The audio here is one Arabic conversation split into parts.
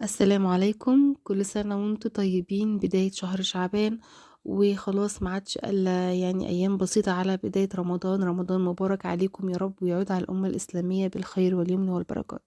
السلام عليكم، كل سنة وانتم طيبين. بداية شهر شعبان وخلاص ما عادش إلا يعني أيام بسيطة على بداية رمضان. رمضان مبارك عليكم يا رب، ويعود على الأمة الإسلامية بالخير واليمن والبركات.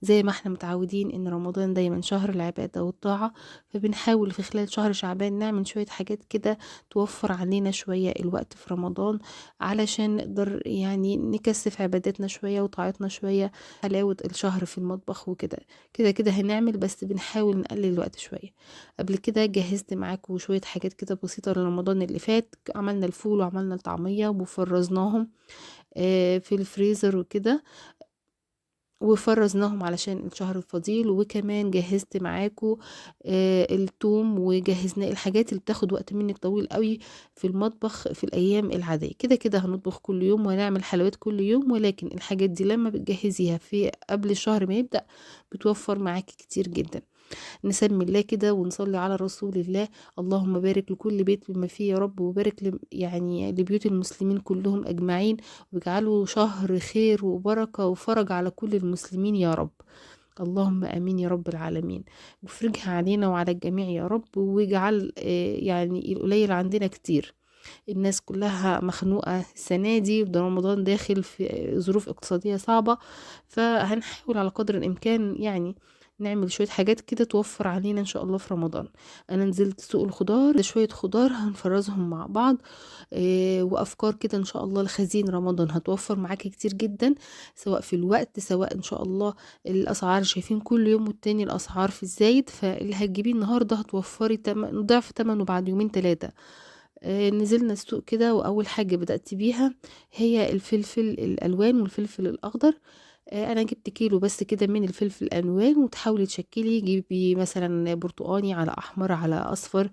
زي ما احنا متعودين ان رمضان دايما شهر العبادة والطاعة، فبنحاول في خلال شهر شعبان نعمل شوية حاجات كده توفر علينا شوية الوقت في رمضان، علشان نقدر يعني نكثف عباداتنا شوية وطاعتنا شوية. حلاوة الشهر في المطبخ وكده كده كده هنعمل، بس بنحاول نقلل الوقت شوية. قبل كده جهزت معاكم شوية حاجات كده بسيطة لرمضان اللي فات، عملنا الفول وعملنا الطعمية وفرزناهم في الفريزر وكده، وفرزناهم علشان الشهر الفضيل. وكمان جهزت معاكم التوم، وجهزنا الحاجات اللي بتاخد وقت منك طويل قوي في المطبخ في الايام العاديه. كده كده هنطبخ كل يوم ونعمل حلويات كل يوم، ولكن الحاجات دي لما بتجهزيها في قبل الشهر ما يبدأ بتوفر معاكي كتير جدا. نسمي الله كده ونصلي على رسول الله. اللهم بارك لكل بيت بما فيه يا رب، وبارك يعني لبيوت المسلمين كلهم أجمعين، واجعله شهر خير وبركة وفرج على كل المسلمين يا رب. اللهم امين يا رب العالمين. وافرجها علينا وعلى الجميع يا رب، واجعل يعني القليل عندنا كتير. الناس كلها مخنوقة السنة دي، وده رمضان داخل في ظروف اقتصادية صعبة، فهنحاول على قدر الإمكان يعني نعمل شوية حاجات كده توفر علينا إن شاء الله في رمضان. أنا نزلت سوق الخضار، ده شوية خضار هنفرزهم مع بعض. وأفكار كده إن شاء الله لخزين رمضان هتوفر معاكي كتير جدا، سواء في الوقت سواء إن شاء الله الأسعار. شايفين كل يوم والتاني الأسعار في الزايد، فاللي هتجيبيه النهاردة هتوفري ضعف تمنه بعد يومين تلاتة. نزلنا السوق كده، وأول حاجة بدأت بيها هي الفلفل الألوان والفلفل الأخضر. أنا جبت كيلو بس كده من الفلفل الألوان، وتحاولي تشكلي جيبي مثلا برتقاني على أحمر على أصفر.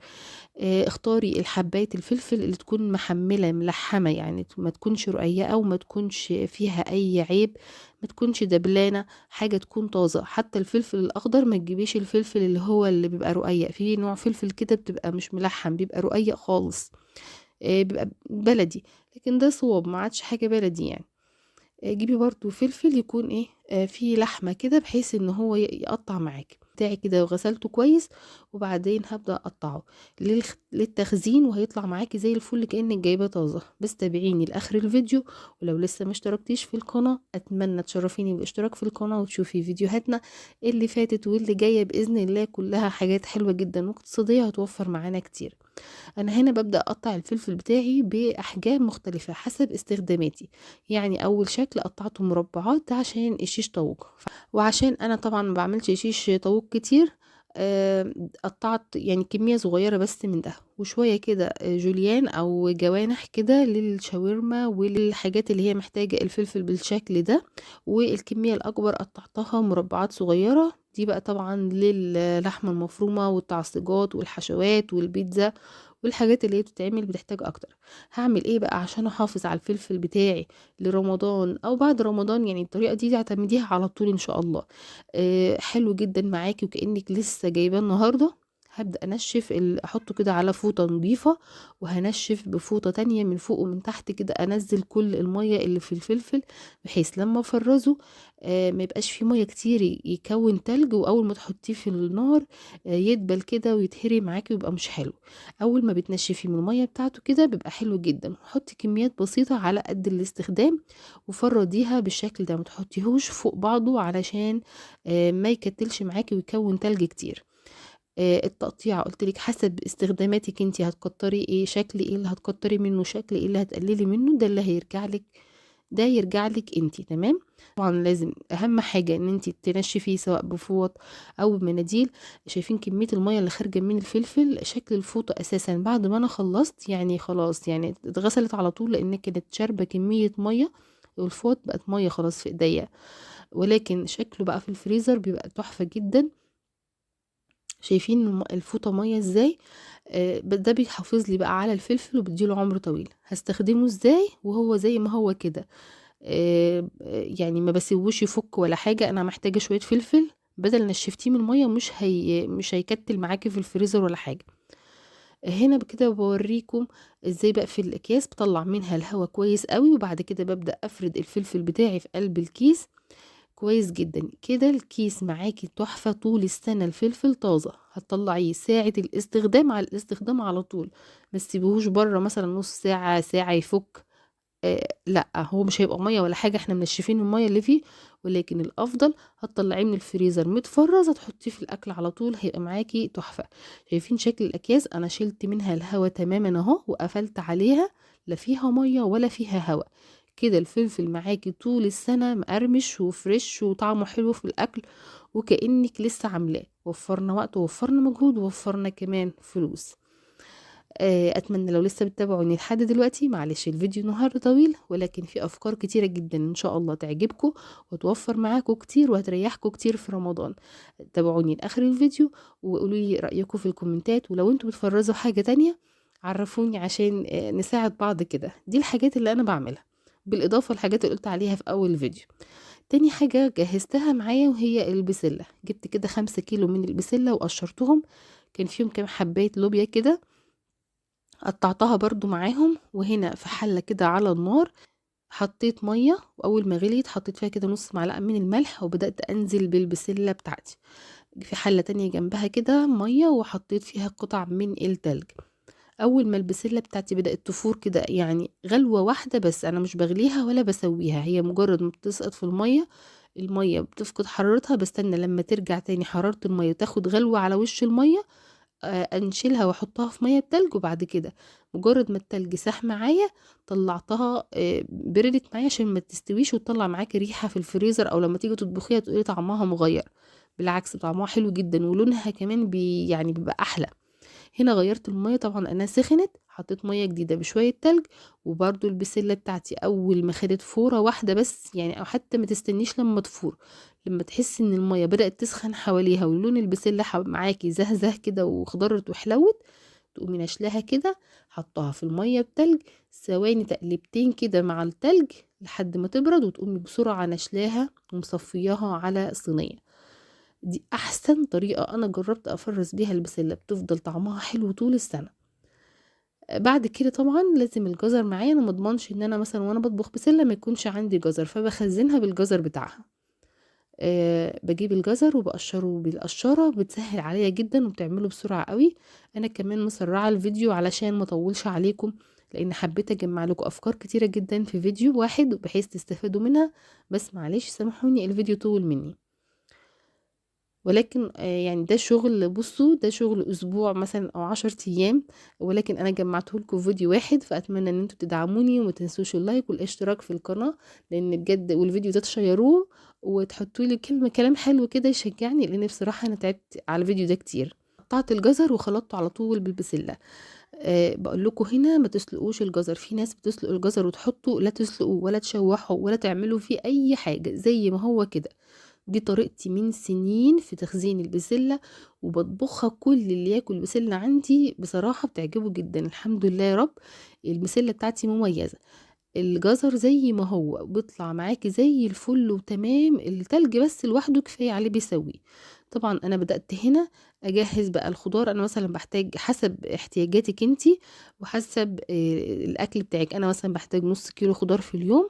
اختاري الحباية الفلفل اللي تكون محملة ملحمة، يعني ما تكونش رقيقة وما تكونش فيها أي عيب، ما تكونش دبلانة، حاجة تكون طازة. حتى الفلفل الأخضر ما تجيبيش الفلفل اللي هو اللي بيبقى رقيق، في نوع فلفل كده بتبقى مش ملحم، بيبقى رقيق خالص، بيبقى بلدي، لكن ده صواب ما عادش حاجة بلدي يعني. جيبي برضو فلفل يكون ايه فيه لحمة كده، بحيث ان هو يقطع معاك بتاعي كده، وغسلته كويس وبعدين هبدأ اقطعه للتخزين، وهيطلع معاكي زي الفل كأنك جايباه طازة. بس تابعيني لاخر الفيديو، ولو لسه ما اشتركتيش في القناة اتمنى تشرفيني بالاشتراك في القناة وتشوفي فيديوهاتنا اللي فاتت واللي جاية بإذن الله، كلها حاجات حلوة جدا واقتصادية هتوفر معانا كتير. انا هنا ببدأ اقطع الفلفل بتاعي باحجام مختلفة حسب استخداماتي. يعني اول شكل قطعته مربعات عشان الشيش طاووق، وعشان انا طبعا ما بعملش شيش طاووق كتير، قطعت يعني كمية صغيرة بس من ده، وشوية كده جوليان او جوانح كده للشاورما وللحاجات اللي هي محتاجة الفلفل بالشكل ده. والكمية الاكبر قطعتها مربعات صغيرة، دي بقى طبعا للحمة المفرومة والتعصيجات والحشوات والبيتزا والحاجات اللي هي بتتعمل بتحتاج اكتر. هعمل ايه بقى عشان احافظ على الفلفل بتاعي لرمضان او بعد رمضان؟ يعني الطريقه دي اعتمديها على طول ان شاء الله. حلو جدا معاكي وكأنك لسه جايباه النهارده. هبدأ انشف احطه كده على فوطة نظيفة، وهنشف بفوطة تانية من فوق ومن تحت كده، انزل كل المية اللي في الفلفل، بحيث لما افرزه ما يبقاش فيه مية كتير يكون تلج، واول ما تحطيه في النار يدبل كده ويتهري معاكي ويبقى مش حلو. اول ما بتنشفي من الميه بتاعته كده بيبقى حلو جدا. حطي كميات بسيطه على قد الاستخدام، وفرديها بالشكل ده، ما تحطيهوش فوق بعضه علشان ما يكتلش معاكي ويكون تلج كتير. التقطيع قلت لك حسب استخداماتك انتي، هتكتري ايه شكل ايه اللي هتكتري منه، شكل ايه اللي هتقللي منه، ده اللي هيرجع لك، ده يرجع لك انتي. تمام. طبعا لازم اهم حاجه ان انتي تنشفيه سواء بفوط او بمناديل. شايفين كميه الميه اللي خارجه من الفلفل، شكل الفوطه اساسا بعد ما انا خلصت يعني خلاص يعني اتغسلت على طول، لان كانت شاربه كميه ميه، والفوط بقت ميه خلاص في ايديا. ولكن شكله بقى في الفريزر بيبقى تحفه جدا. شايفين الفوطة مية ازاي؟ ده بيحافظ لي بقى على الفلفل وبيديله عمر طويل. هستخدمه ازاي وهو زي ما هو كده؟ يعني ما بسيبوش يفك ولا حاجة. انا محتاجة شوية فلفل، بدل نشفتيه من المية مش هيكتل معاكي في الفريزر ولا حاجة. هنا بكده بوريكم ازاي بقفل الاكياس، بطلع منها الهواء كويس قوي، وبعد كده ببدأ افرد الفلفل بتاعي في قلب الكيس. كويس جدا كده. الكيس معاكي تحفة طول السنة، الفلفل طازة، هتطلعيه ساعة الاستخدام على الاستخدام على طول، ما تسيبوهوش بره مثلا نص ساعة ساعة يفك. لا هو مش هيبقى ميه ولا حاجه، احنا منشفين الميه اللي فيه، ولكن الافضل هتطلعيه من الفريزر متفرز، هتحطيه في الاكل على طول، هيبقى معاكي تحفه. شايفين شكل الاكياس؟ انا شلت منها الهواء تماما اهو، وقفلت عليها، لا فيها ميه ولا فيها هواء. كده الفلفل معاكي طول السنه مقرمش وفريش وطعمه حلو في الاكل، وكأنك لسه عاملاه. وفرنا وقت ووفرنا مجهود ووفرنا كمان فلوس. اتمنى لو لسه بتتابعوني لحد دلوقتي، معلش الفيديو النهارده طويل، ولكن في افكار كتيره جدا ان شاء الله تعجبكم وتوفر معاكم كتير وهتريحكم كتير في رمضان. تابعوني لاخر الفيديو وقولوا لي رايكم في الكومنتات، ولو انتوا بتفرزوا حاجه تانية عرفوني عشان نساعد بعض كده. دي الحاجات اللي انا بعملها بالاضافه للحاجات اللي قلت عليها في اول الفيديو. تاني حاجه جهزتها معايا وهي البسله، جبت كده 5 كيلو من البسله وقشرتهم، كان فيهم كام حبايه لوبيا كده، قطعتها برضو معاهم. وهنا في حلة كده على النار حطيت مية، وأول ما غليت حطيت فيها كده نص معلقة من الملح، وبدأت أنزل بالبسلة بتاعتي. في حلة تانية جنبها كده مية وحطيت فيها قطع من التلج. أول ما البسلة بتاعتي بدأت تفور كده، يعني غلوة واحدة بس، أنا مش بغليها ولا بسويها، هي مجرد ما بتسقط في المية، المية بتفقد حرارتها، بستنى لما ترجع تاني حرارة المية تاخد غلوة على وش المية، انشلها واحطها في ميه بتلج. وبعد كده مجرد ما التلج ساح معايا طلعتها، بردت معايا عشان ما تستويش وتطلع معاكي ريحه في الفريزر، او لما تيجي تطبخيها تقولي طعمها مغير. بالعكس طعمها حلو جدا ولونها كمان يعني بيبقى احلى. هنا غيرت المية، طبعا انا سخنت، حطيت مية جديدة بشوية تلج. وبرضو البسلة بتاعتي اول ما خدت فورة واحدة بس، يعني او حتى ما تستنيش لما تفور، لما تحس ان المية بدأت تسخن حواليها ولون البسلة معاكي زهزه كده وخضرت وحلوت، تقومي نشلها كده، حطها في المية بتلج، ثواني تقلبتين كده مع التلج لحد ما تبرد، وتقومي بسرعة نشلاها ومصفياها على صينية. دي احسن طريقة انا جربت افرز بيها البسلة، بتفضل طعمها حلو طول السنة. بعد كده طبعا لازم الجزر معايا، انا مضمنش ان انا مثلا وانا بطبخ بسلة ما يكونش عندي جزر، فبخزنها بالجزر بتاعها. بجيب الجزر وبقشره بالقشارة، بتسهل عليا جدا وبتعمله بسرعة قوي. انا كمان مسرعة الفيديو علشان ما اطولش عليكم، لان حبيت اجمع لكم افكار كتيرة جدا في فيديو واحد بحيث تستفادوا منها. بس معلش سامحوني الفيديو طول مني، ولكن يعني ده شغل، بصوا ده شغل اسبوع مثلا او 10 ايام، ولكن انا جمعته لكم في فيديو واحد. فاتمنى ان انتوا تدعموني وما تنسوش اللايك والاشتراك في القناة، لان بجد والفيديو ده تشيروه وتحطوا لي كلام حلو كده يشجعني، لان بصراحة انا تعبت على الفيديو ده كتير. قطعت الجزر وخلطته على طول بالبسلة. بقول لكم هنا ما تسلقوش الجزر، في ناس بتسلق الجزر وتحطه، لا تسلقوه ولا تشوحه ولا تعملوا فيه اي حاجة، زي ما هو كده. دي طريقتي من سنين في تخزين البسلة، وبطبخها كل اللي ياكل بسلة عندي بصراحة بتعجبه جدا، الحمد لله يا رب. البسلة بتاعتي مميزة، الجزر زي ما هو بيطلع معاكي زي الفل وتمام، التلج بس لوحده كفاية عليه بيسوي. طبعا انا بدأت هنا اجهز بقى الخضار، انا مثلا بحتاج حسب احتياجاتك انتي وحسب الاكل بتاعك. انا مثلا بحتاج نص كيلو خضار في اليوم،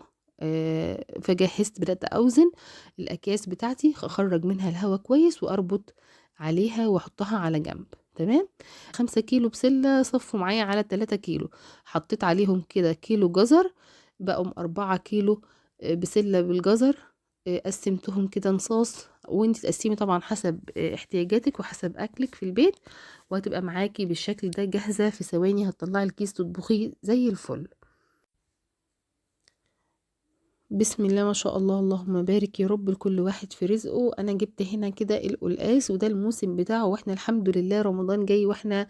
فجهزت بدأت اوزن الاكياس بتاعتي، اخرج منها الهواء كويس واربط عليها واحطها على جنب. تمام. 5 كيلو بسلة صفوا معايا على 3 كيلو، حطيت عليهم كده كيلو جزر، بقوا 4 كيلو بسلة بالجزر. قسمتهم كده نصاص، وانت تقسمي طبعا حسب احتياجاتك وحسب اكلك في البيت، وهتبقى معاكي بالشكل ده جاهزة في ثواني، هتطلعي الكيس تطبخيه زي الفل. بسم الله ما شاء الله، اللهم بارك يا رب لكل واحد في رزقه. انا جبت هنا كده القلقاس، وده الموسم بتاعه، واحنا الحمد لله رمضان جاي واحنا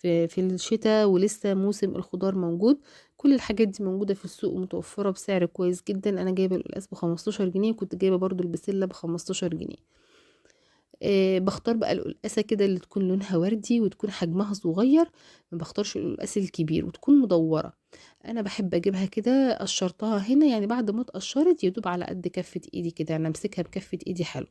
في الشتاء ولسه موسم الخضار موجود. كل الحاجات دي موجودة في السوق ومتوفرة بسعر كويس جدا. انا جايبة القلقاس ب15 جنيه، وكنت جايبة برضو البسلة ب15 جنيه. بختار بقى القلقاسة كده اللي تكون لونها وردي وتكون حجمها صغير، ما بختارش القلقاس الكبير وتكون مدورة. انا بحب اجيبها كده، قشرتها هنا يعني بعد ما اتقشرت يدوب على قد كفة ايدي كده، انا امسكها بكفة ايدي حلو.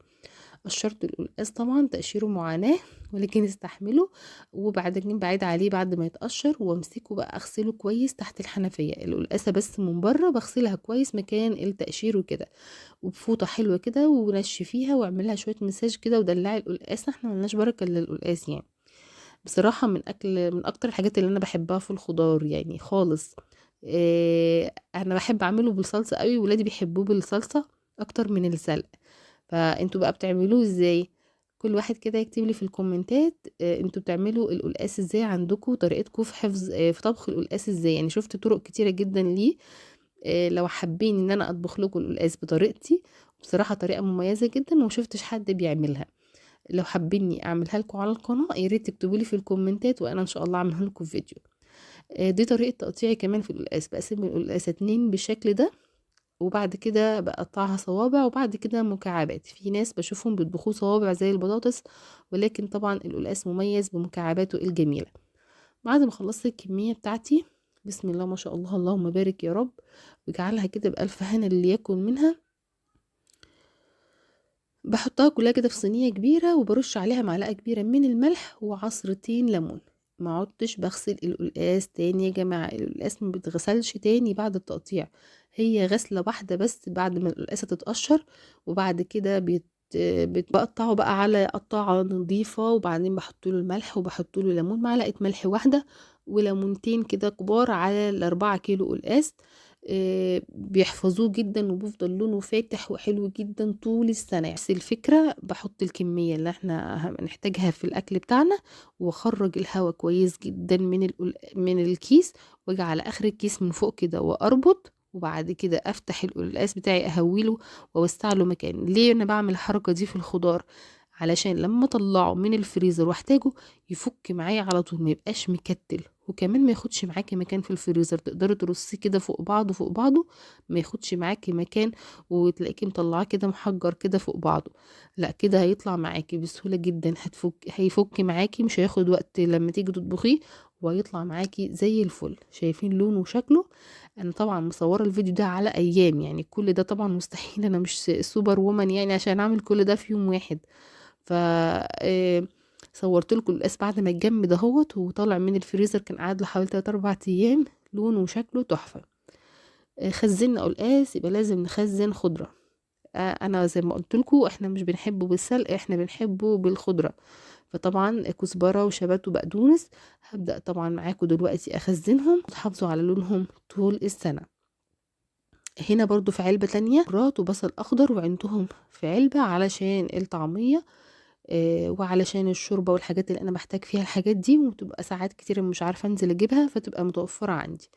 قشرت القلقاس طبعا تقشيره معاناة ولكن استحمله، وبعدين بعيد عليه بعد ما يتقشر وامسكه بقى اغسله كويس تحت الحنفية. القلقاسة بس من بره بغسلها كويس مكان التقشير وكده، وبفوطة حلوة كده ونشفيها واعملها شوية مساج كده ودلعي القلقاسة. احنا ملناش بركة الا القلقاس يعني. بصراحة من اكتر الحاجات اللي انا بحبها في الخضار يعني خالص. انا بحب اعمله بالصلصة قوي، ولادي بيحبوه بالصلصة اكتر من السلق. فانتوا بقى بتعملوه ازاي؟ كل واحد كده يكتب لي في الكومنتات انتوا بتعملوا القلقاس ازاي عندكم، طريقتكم في حفظ في طبخ القلقاس ازاي. يعني شفت طرق كتيرة جدا ليه. لو حابين ان انا اطبخ لكم القلقاس بطريقتي، بصراحة طريقة مميزة جدا ومشفتش حد بيعملها. لو حابيني اعملها لكم على القناة يا ريت تكتبوا لي في الكومنتات وانا ان شاء الله اعملها لكم في فيديو. دي طريقة تقطيعي كمان في القلقاس، بقسم القلقاس 2 بالشكل ده، وبعد كده بقطعها صوابع وبعد كده مكعبات. في ناس بشوفهم بيطبخوه صوابع زي البطاطس، ولكن طبعا القلقاس مميز بمكعباته الجميلة. بعد ما خلصت الكمية بتاعتي، بسم الله ما شاء الله اللهم بارك يا رب، واجعلها كده بألف هنا اللي ياكل منها. بحطها كلها كده في صينية كبيرة وبرش عليها معلقة كبيرة من الملح وعصرتين ليمون. ما عدتش بغسل القلقاس تاني يا جماعة، القلقاس ما بيتغسلش تاني بعد التقطيع، هي غسلة واحدة بس بعد ما القلقاسة تتقشر. وبعد كده بقطعه بقى على قطاعة نظيفة، وبعدين بحط له الملح وبحط له ليمون، معلقة ملح واحدة وليمونتين كده كبار على ال4 كيلو قلقاس. بيحفظوه جدا وبيفضل لونه فاتح وحلو جدا طول السنة. بس الفكرة بحط الكمية اللي احنا هنحتاجها في الأكل بتاعنا، واخرج الهواء كويس جدا من الكيس، واجي على آخر الكيس من فوق كده وأربط، وبعد كده افتح القلقاس بتاعي اهوله واوسع له مكان. ليه انا بعمل الحركة دي في الخضار؟ علشان لما اطلعه من الفريزر واحتاجه يفك معايا على طول، ما يبقاش مكتل، وكمان ما ياخدش معاكي مكان في الفريزر، تقدري ترصيه كده فوق بعضه فوق بعضه، ما ياخدش معاكي مكان، وتلاقيكي مطلعاه كده محجر كده فوق بعضه. لا كده هيطلع معاكي بسهولة جدا، هيفك معاكي، مش هياخد وقت لما تيجي تطبخيه، وهيطلع معاكي زي الفل. شايفين لونه وشكله؟ انا طبعا مصوره الفيديو ده على ايام، يعني كل ده طبعا مستحيل، انا مش سوبر وومن يعني عشان اعمل كل ده في يوم واحد. ف صورت لكم القلقاس بعد ما اتجمد اهوت وطالع من الفريزر، كان قاعد له حوالي 3 4 ايام، لونه وشكله تحفه. خزنا قلقاس يبقى لازم نخزن خضره. انا زي ما قلت لكم احنا مش بنحبه بالسلق، احنا بنحبه بالخضره. فطبعا كزبره وشبت وبقدونس هبدا طبعا معاكم دلوقتي اخزنهم وتحافظوا على لونهم طول السنه. هنا برضو في علبة تانية كرات وبصل اخضر وعينتهم في علبة علشان الطعمية، وعلشان الشوربة والحاجات اللي انا بحتاج فيها الحاجات دي، وبتبقى ساعات كتير مش عارفة انزل اجيبها فتبقى متوفرة عندي.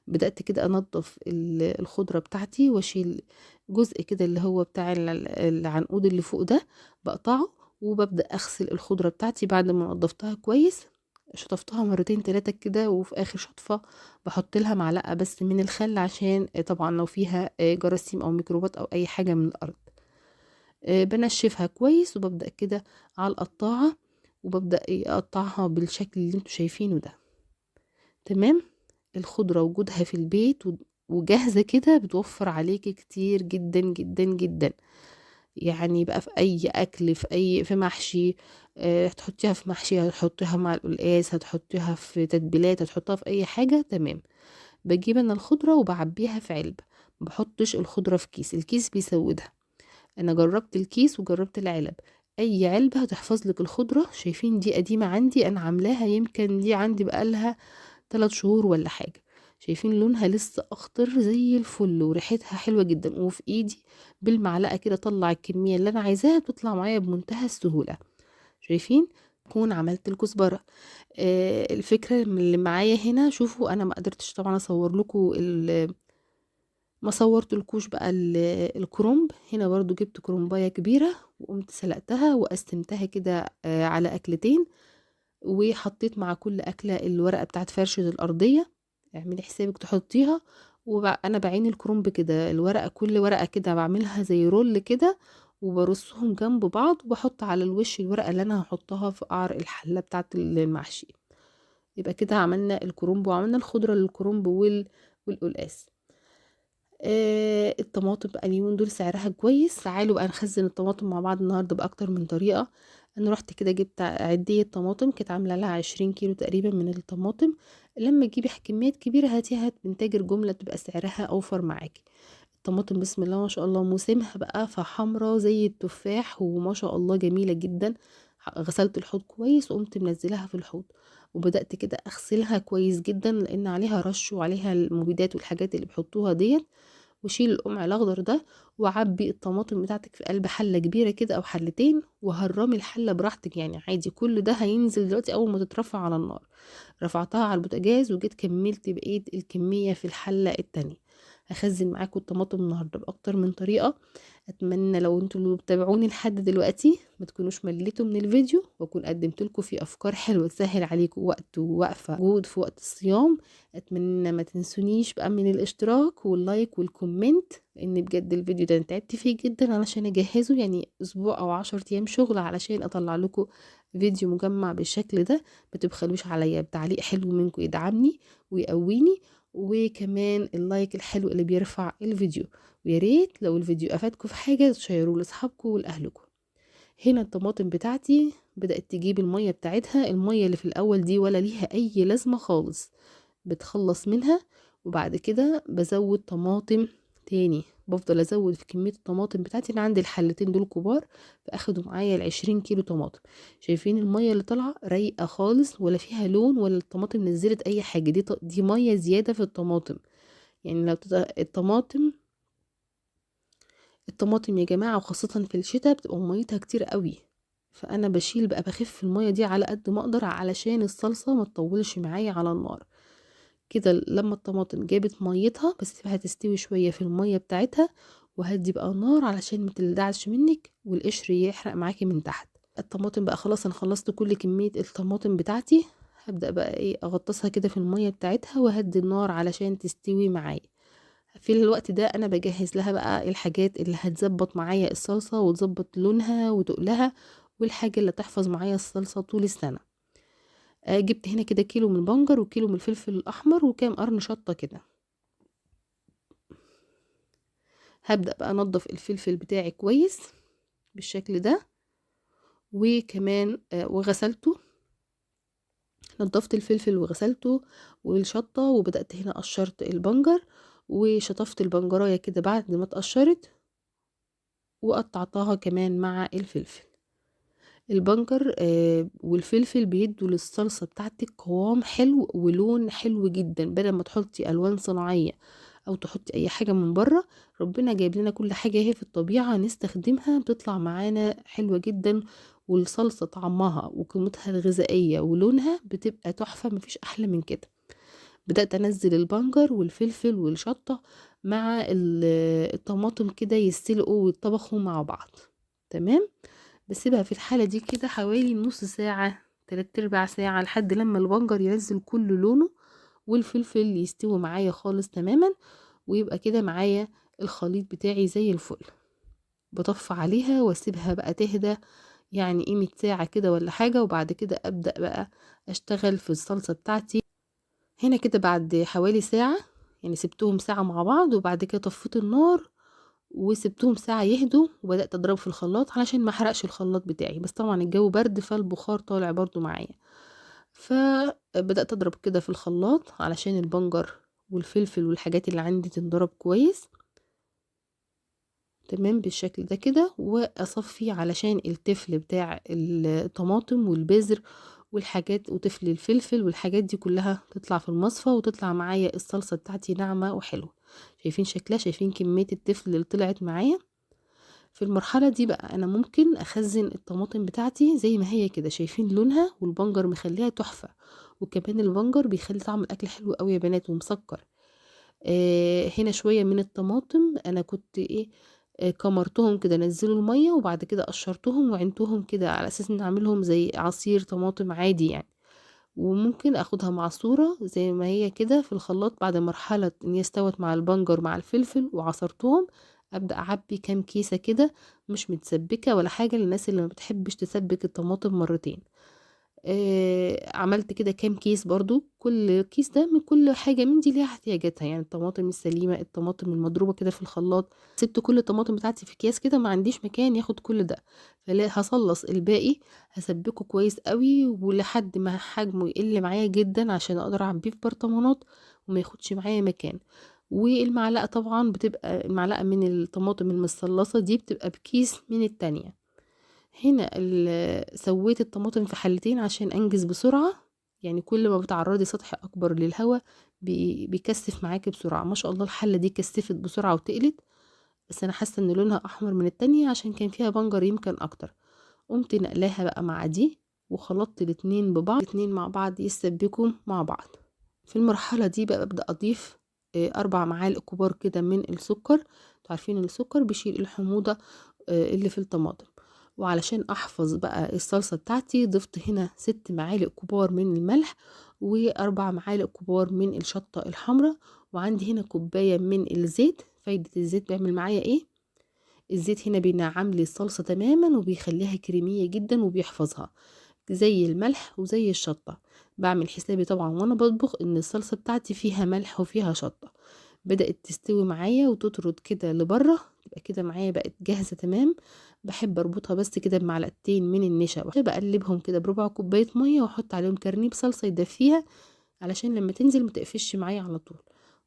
بدأت كده انضف الخضرة بتاعتي واشيل جزء كده اللي هو بتاع العنقود اللي فوق ده، بقطعه، وببدأ اغسل الخضرة بتاعتي بعد ما نضفتها كويس. شطفتها مرتين 3 كده، وفي اخر شطفة بحط لها معلقة بس من الخل، عشان طبعا لو فيها جراثيم او ميكروبات او اي حاجة من الارض. بنشفها كويس وببدأ كده على القطاعة، وببدأ اقطعها بالشكل اللي انتوا شايفينه ده. تمام. الخضرة وجودها في البيت وجاهزة كده بتوفر عليكي كتير جدا جدا جدا. يعني بقى في اي اكل، في محشي، هتحطيها في محشي، هتحطيها مع القلقاس، هتحطيها في تتبيلات، هتحطيها في اي حاجة. تمام. بجيب انا الخضرة وبعبيها في علبة، ما بحطش الخضرة في كيس، الكيس بيسودها. انا جربت الكيس وجربت العلب، اي علبة هتحفظ لك الخضرة. شايفين دي قديمة عندي، انا عاملاها يمكن دي عندي بقالها 3 شهور ولا حاجة. شايفين لونها لسه اخضر زي الفل وريحتها حلوة جدا، وفي ايدي بالمعلقة كده طلع الكمية اللي انا عايزاها، بتطلع معايا بمنتهى السهولة. شايفين؟ كون عملت الكزبرة. الفكرة من اللي معايا هنا، شوفوا انا ما قدرتش طبعا اصور لكم ما صورتلكوش بقى الكرنب. هنا برضو جبت كرنباية كبيرة وقمت سلقتها وقسمتها كده على أكلتين، وحطيت مع كل أكلة الورقة بتاعت فرشة الأرضية، اعملي حسابك تحطيها. وأنا بعين الكرنب كده الورقة، كل ورقة كده بعملها زي رول كده، وبرصهم جنب بعض، وبحط على الوش الورقة اللي أنا هحطها في قعر الحلة بتاعت المحشي. يبقى كده عملنا الكرنب وعملنا الخضرة للكرنب والقلقاس. الطماطم بقى اليومين دول سعرها كويس، تعالوا بقى نخزن الطماطم مع بعض النهارده باكتر من طريقه. انا رحت كده جبت عديه طماطم، كانت عامله لها 20 كيلو تقريبا من الطماطم. لما تجيبي كميات كبيره هاتيها من تاجر جمله تبقى سعرها اوفر معاكي. الطماطم بسم الله ما شاء الله موسمها بقى، فحمرة زي التفاح وما شاء الله جميله جدا. غسلت الحوض كويس وقمت منزلها في الحوض، وبدأت كده اغسلها كويس جدا لان عليها رش وعليها المبيدات والحاجات اللي بيحطوها ديت. وشيل القمع الاخضر ده، وعبي الطماطم بتاعتك في قلب حله كبيره كده او حلتين، وهرمي الحله براحتك يعني عادي. كل ده هينزل دلوقتي اول ما تترفع على النار. رفعتها على البوتاجاز وجيت كملت بقيه الكميه في الحله التانية. هخزن معاكم الطماطم النهارده باكتر من طريقه. اتمنى لو انتوا اللي بتابعوني لحد دلوقتي ما تكونوش مليتوا من الفيديو، واكون قدمت لكم فيه افكار حلوه تسهل عليكم وقت ووقفه جهود في وقت الصيام. اتمنى ما تنسونيش بقى من الاشتراك واللايك والكومنت، لان بجد الفيديو ده انا تعبت فيه جدا علشان اجهزه، يعني اسبوع او 10 ايام شغل علشان اطلع لكم فيديو مجمع بالشكل ده. ما تبخلوش عليا بتعليق حلو منكم يدعمني ويقويني، وكمان اللايك الحلو اللي بيرفع الفيديو. ويا ريت لو الفيديو افادكم في حاجه تشيروه لاصحابكم ولاهلكم. هنا الطماطم بتاعتي بدأت تجيب المية بتاعتها، المية اللي في الأول دي ولا ليها أي لازمة خالص، بتخلص منها. وبعد كده بزود طماطم تاني، بفضل ازود في كمية الطماطم بتاعتي. انا عندي الحلتين دول كبار، فاخدوا معايا ال20 كيلو طماطم. شايفين المية اللي طالعة رايقة خالص، ولا فيها لون ولا الطماطم نزلت اي حاجة. دي مية زيادة في الطماطم. يعني لو الطماطم يا جماعة وخاصة في الشتاء بتبقى ميتها كتير قوي. فانا بشيل بقى بخف المية دي على قد ما اقدر علشان الصلصة ما تطولش معايا على النار. كده لما الطماطم جابت ميتها بسيبها تستوي شوية في المية بتاعتها، وهدي بقى النار علشان ما تلدعش منك والقشر يحرق معاكي من تحت. الطماطم بقى خلاص انا خلصت كل كمية الطماطم بتاعتي. هبدأ بقى ايه اغطسها كده في المية بتاعتها وهدي النار علشان تستوي معايا. في الوقت ده انا بجهز لها بقى الحاجات اللي هتظبط معايا الصلصة وتظبط لونها وتقلها، والحاجة اللي تحفظ معايا الصلصة طول السنة. جبت هنا كده كيلو من البنجر وكيلو من الفلفل الاحمر وكام قرن شطة كده. هبدأ بقى انضف الفلفل بتاعي كويس بالشكل ده، وكمان وغسلته. نضفت الفلفل وغسلته والشطة، وبدأت هنا قشرت البنجر وشطفت البنجراية كده بعد ما اتقشرت، وقطعتها كمان مع الفلفل. البنجر والفلفل بيدوا للصلصة بتاعتك قوام حلو ولون حلو جدا، بدل ما تحطي ألوان صناعية او تحطي اي حاجة من بره. ربنا جايب لنا كل حاجة اهي في الطبيعة نستخدمها بتطلع معانا حلوة جدا. والصلصة طعمها وقيمتها الغذائية ولونها بتبقى تحفة، مفيش احلى من كده. بدأت انزل البنجر والفلفل والشطة مع الطماطم كده يستلقوا ويتطبخوا مع بعض. تمام. بسيبها في الحالة دي كده حوالي نص ساعة 3/4 ساعة لحد لما البنجر ينزل كل لونه والفلفل يستوي معايا خالص تماما، ويبقى كده معايا الخليط بتاعي زي الفل. بطفي عليها واسيبها بقى تهدى، يعني قيمة ساعة كده ولا حاجة، وبعد كده أبدأ بقى أشتغل في الصلصة بتاعتي. هنا كده بعد حوالي ساعة، يعني سبتهم ساعة مع بعض وبعد كده طفيت النار وسبتهم ساعة يهدوا، وبدأت أضرب في الخلاط علشان ما احرقش الخلاط بتاعي، بس طبعا الجو برد فالبخار طالع برضو معايا. فبدأت أضرب كده في الخلاط علشان البنجر والفلفل والحاجات اللي عندي تنضرب كويس. تمام بالشكل ده كده، واصفي علشان التفل بتاع الطماطم والبذر والحاجات وتفل الفلفل والحاجات دي كلها تطلع في المصفى، وتطلع معايا الصلصة بتاعتي ناعمة وحلوة. شايفين شكلها؟ شايفين كمية التفل اللي طلعت معايا؟ في المرحلة دي بقى انا ممكن اخزن الطماطم بتاعتي زي ما هي كده. شايفين لونها؟ والبنجر مخليها تحفة، وكمان البنجر بيخلي طعم الاكل حلو قوي يا بنات ومسكر. هنا شوية من الطماطم انا كنت ايه كمرتهم كده، نزلوا المية وبعد كده قشرتهم وعينتهم كده على اساس ان اعملهم زي عصير طماطم عادي يعني. وممكن اخدها معصورة زي ما هي كده في الخلاط بعد مرحلة ان هي استوت مع البنجر مع الفلفل وعصرتهم. ابدا اعبي كام كيسة كده، مش متسبكة ولا حاجة للناس اللي ما بتحبش تسبك الطماطم مرتين. عملت كده كام كيس برضو، كل كيس ده من كل حاجة من دي ليها احتياجاتها، يعني الطماطم السليمة، الطماطم المضروبة كده في الخلاط، سبت كل الطماطم بتاعتي في اكياس كده، ما عنديش مكان ياخد كل ده، فلا هصلص الباقي، هسبكه كويس قوي ولحد ما حجمه يقل معايا جدا عشان اقدر اعبيه في برطمانات وما ياخدش معايا مكان. والمعلقة طبعا بتبقى المعلقة من الطماطم المصلصة دي بتبقى بكيس من التانية. هنا سويت الطماطم في حلتين عشان انجز بسرعة، يعني كل ما بتعرضي سطح اكبر للهواء بيكثف معاكي بسرعة. ما شاء الله الحلة دي كثفت بسرعة وتقلت، بس انا حاسة ان لونها احمر من التانية عشان كان فيها بنجر يمكن اكتر. قمت نقلاها بقى مع دي وخلطت الاتنين ببعض، الاتنين مع بعض يسبكوا مع بعض. في المرحلة دي بقى ببدأ اضيف 4 معالق كبار كده من السكر. انتوا عارفين ان السكر بيشيل الحموضة اللي في الطماطم. وعلشان احفظ بقى الصلصة بتاعتي ضفت هنا 6 معالق كبار من الملح و4 معالق كبار من الشطة الحمراء. وعندي هنا كوباية من الزيت. فايدة الزيت بيعمل معايا ايه؟ الزيت هنا بينعم لي الصلصة تماما وبيخليها كريمية جدا وبيحفظها، زي الملح وزي الشطة. بعمل حسابي طبعا وانا بطبخ ان الصلصة بتاعتي فيها ملح وفيها شطة. بدأت تستوي معايا وتطرد كده لبره، تبقى كده معايا بقت جاهزة تمام. بحب اربطها بس كده بمعلقتين من النشا، بقلبهم كده بربع كوباية مية واحط عليهم كرنيب صلصة يدفيها علشان لما تنزل متقفش معايا على طول.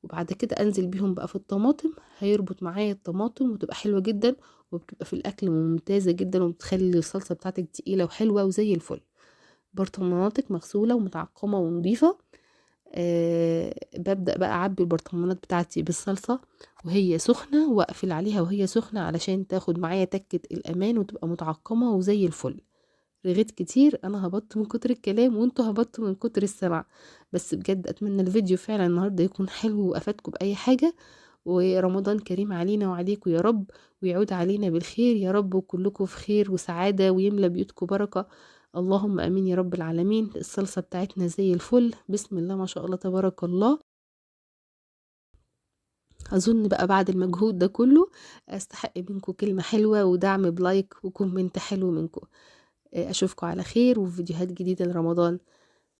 وبعد كده انزل بيهم بقى في الطماطم، هيربط معايا الطماطم وتبقى حلوة جدا، وبتبقى في الاكل ممتازة جدا وبتخلي الصلصة بتاعتك تقيلة وحلوة وزي الفل. برطماناتك مغسولة ومتعقمة ونضيفة. ببدأ بقى أعبي البرطمانات بتاعتي بالصلصة وهي سخنة، وأقفل عليها وهي سخنة علشان تاخد معايا تكة الأمان وتبقى متعقمة وزي الفل. رغيت كتير، أنا هبطت من كتر الكلام وانتوا هبطتوا من كتر السمع. بس بجد أتمنى الفيديو فعلا النهاردة يكون حلو وأفادكم بأي حاجة. ورمضان كريم علينا وعليكم يا رب، ويعود علينا بالخير يا رب، وكلكم في خير وسعادة ويملى بيوتكم بركة. اللهم امين يا رب العالمين. الصلصة بتاعتنا زي الفل، بسم الله ما شاء الله تبارك الله. اظن بقى بعد المجهود ده كله استحق منكم كلمة حلوة ودعم بلايك وكومنت حلو منكم. اشوفكم على خير وفي فيديوهات جديدة لرمضان.